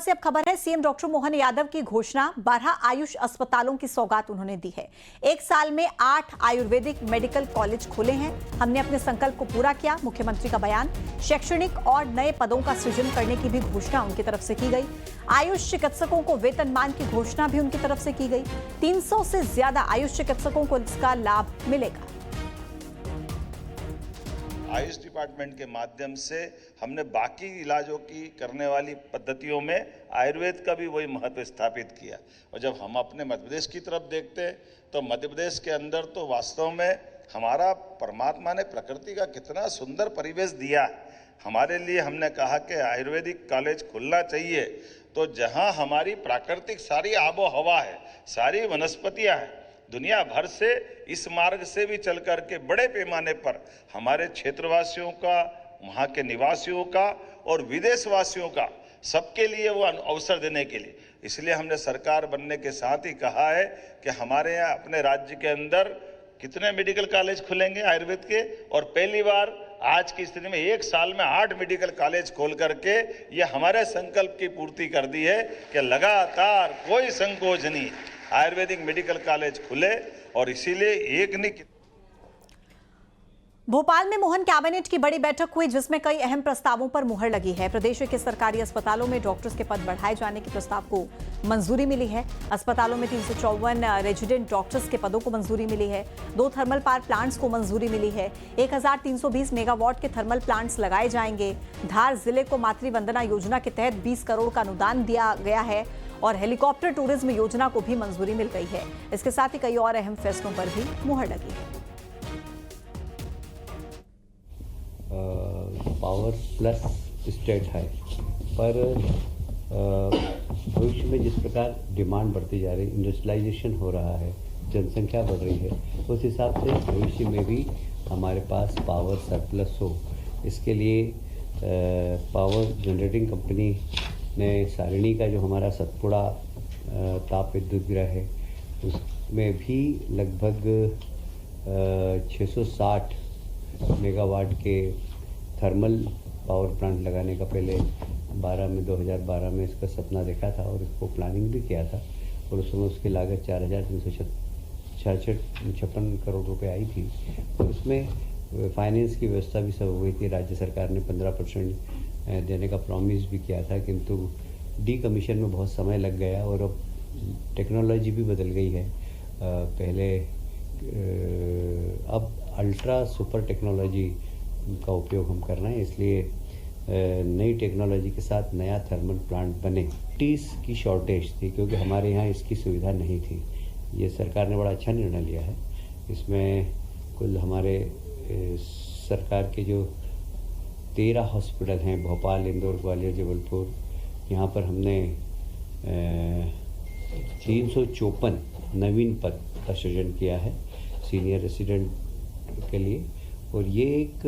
से अब खबर है, सीएम डॉक्टर मोहन यादव की घोषणा, 12 आयुष अस्पतालों की सौगात उन्होंने दी है। एक साल में 8 आयुर्वेदिक मेडिकल कॉलेज खोले हैं। हमने अपने संकल्प को पूरा किया, मुख्यमंत्री का बयान। शैक्षणिक और नए पदों का सृजन करने की भी घोषणा उनकी तरफ से की गई। आयुष चिकित्सकों को वेतनमान की घोषणा भी उनकी तरफ से की गई। 300 से ज्यादा आयुष चिकित्सकों को इसका लाभ मिलेगा। आयुष डिपार्टमेंट के माध्यम से हमने बाकी इलाजों की करने वाली पद्धतियों में आयुर्वेद का भी वही महत्व स्थापित किया। और जब हम अपने मध्य प्रदेश की तरफ देखते हैं तो मध्य प्रदेश के अंदर तो वास्तव में हमारा परमात्मा ने प्रकृति का कितना सुंदर परिवेश दिया है। हमारे लिए हमने कहा कि आयुर्वेदिक कॉलेज खुलना चाहिए, तो जहां हमारी प्राकृतिक सारी आबो हवा है, सारी वनस्पतियां हैं, दुनिया भर से इस मार्ग से भी चल करके बड़े पैमाने पर हमारे क्षेत्रवासियों का, वहाँ के निवासियों का और विदेशवासियों का, सबके लिए वो अवसर देने के लिए, इसलिए हमने सरकार बनने के साथ ही कहा है कि हमारे यहाँ अपने राज्य के अंदर कितने मेडिकल कॉलेज खुलेंगे आयुर्वेद के। और पहली बार आज की स्थिति में एक साल में 8 मेडिकल कॉलेज खोल करके ये हमारे संकल्प की पूर्ति कर दी है कि लगातार कोई संकोच नहीं, आयुर्वेदिक मेडिकल कॉलेज खुले। और इसीलिए एक नहीं, भोपाल में मोहन कैबिनेट की बड़ी बैठक हुई, जिसमें कई अहम प्रस्तावों पर मुहर लगी है। प्रदेश के सरकारी अस्पतालों में डॉक्टर्स के पद बढ़ाए जाने के प्रस्ताव को मंजूरी मिली है। अस्पतालों में 354 रेजिडेंट डॉक्टर्स के पदों को मंजूरी मिली है। 2 थर्मल पावर प्लांट्स को मंजूरी मिली है। 1320 मेगावाट के थर्मल प्लांट्स लगाए जाएंगे। धार जिले को मातृ वंदना योजना के तहत 20 करोड़ का अनुदान दिया गया है और हेलीकॉप्टर टूरिज्म योजना को भी मंजूरी मिल गई है। इसके साथ ही कई और अहम फैसलों पर भी मुहर लगी है। पावर प्लस स्टेट है, पर भविष्य में जिस प्रकार डिमांड बढ़ती जा रही, इंडस्ट्रियलाइजेशन हो रहा है, जनसंख्या बढ़ रही है, उस हिसाब से भविष्य में भी हमारे पास पावर सरप्लस हो, इसके लिए पावर जनरेटिंग कंपनी ने सारिणी का जो हमारा सतपुड़ा ताप विद्युत गृह है, उसमें भी लगभग 660 मेगावाट के थर्मल पावर प्लांट लगाने का पहले 2012 में इसका सपना देखा था और इसको प्लानिंग भी किया था। और उस समय उसकी लागत 4,356 करोड़ रुपए आई थी। और उसमें फाइनेंस की व्यवस्था भी सब हो गई थी। राज्य सरकार ने 15% देने का प्रॉमिस भी किया था, किंतु डीकमीशन में बहुत समय लग गया और अब टेक्नोलॉजी भी बदल गई है। अब अल्ट्रा सुपर टेक्नोलॉजी का उपयोग हम कर रहे हैं, इसलिए नई टेक्नोलॉजी के साथ नया थर्मल प्लांट बने। टीस की शॉर्टेज थी क्योंकि हमारे यहाँ इसकी सुविधा नहीं थी। ये सरकार ने बड़ा अच्छा निर्णय लिया है। इसमें कुल हमारे सरकार के जो 13 हॉस्पिटल हैं, भोपाल, इंदौर, ग्वालियर, जबलपुर, यहाँ पर हमने 354 नवीन पद का सृजन किया है सीनियर रेसिडेंट के लिए, और ये एक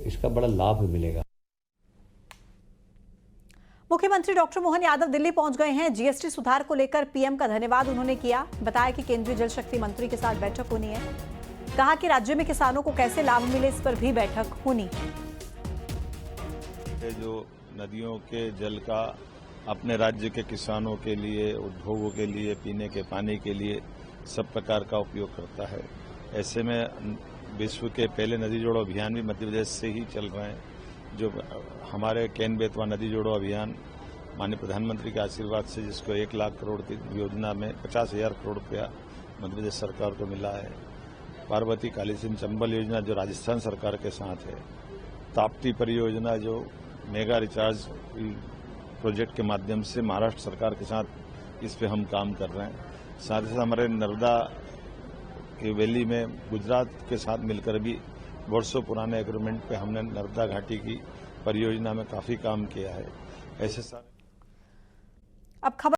इसका बड़ा लाभ मिलेगा। मुख्यमंत्री डॉक्टर मोहन यादव दिल्ली पहुंच गए हैं। जीएसटी सुधार को लेकर पीएम का धन्यवाद उन्होंने किया। बताया कि केंद्रीय जल शक्ति मंत्री के साथ बैठक होनी है। कहा कि राज्य में किसानों को कैसे लाभ मिले, इस पर भी बैठक होनी है। जो नदियों के जल का अपने राज्य के किसानों के लिए, उद्योगों के लिए, पीने के पानी के लिए सब प्रकार का उपयोग करता है। ऐसे में विश्व के पहले नदी जोड़ो अभियान भी मध्य प्रदेश से ही चल रहे हैं। जो हमारे केन बेतवा नदी जोड़ो अभियान माननीय प्रधानमंत्री के आशीर्वाद से, जिसको 1 लाख करोड़ की योजना में 50,000 करोड़ रुपया मध्य प्रदेश सरकार को मिला है। पार्वती काली सिंध चंबल योजना जो राजस्थान सरकार के साथ है। ताप्ती परियोजना जो मेगा रिचार्ज प्रोजेक्ट के माध्यम से महाराष्ट्र सरकार के साथ इस पे हम काम कर रहे हैं। साथ ही साथ हमारे नर्मदा के वैली में गुजरात के साथ मिलकर भी वर्षों पुराने एग्रीमेंट पे हमने नर्मदा घाटी की परियोजना में काफी काम किया है। ऐसे सारे अब खबर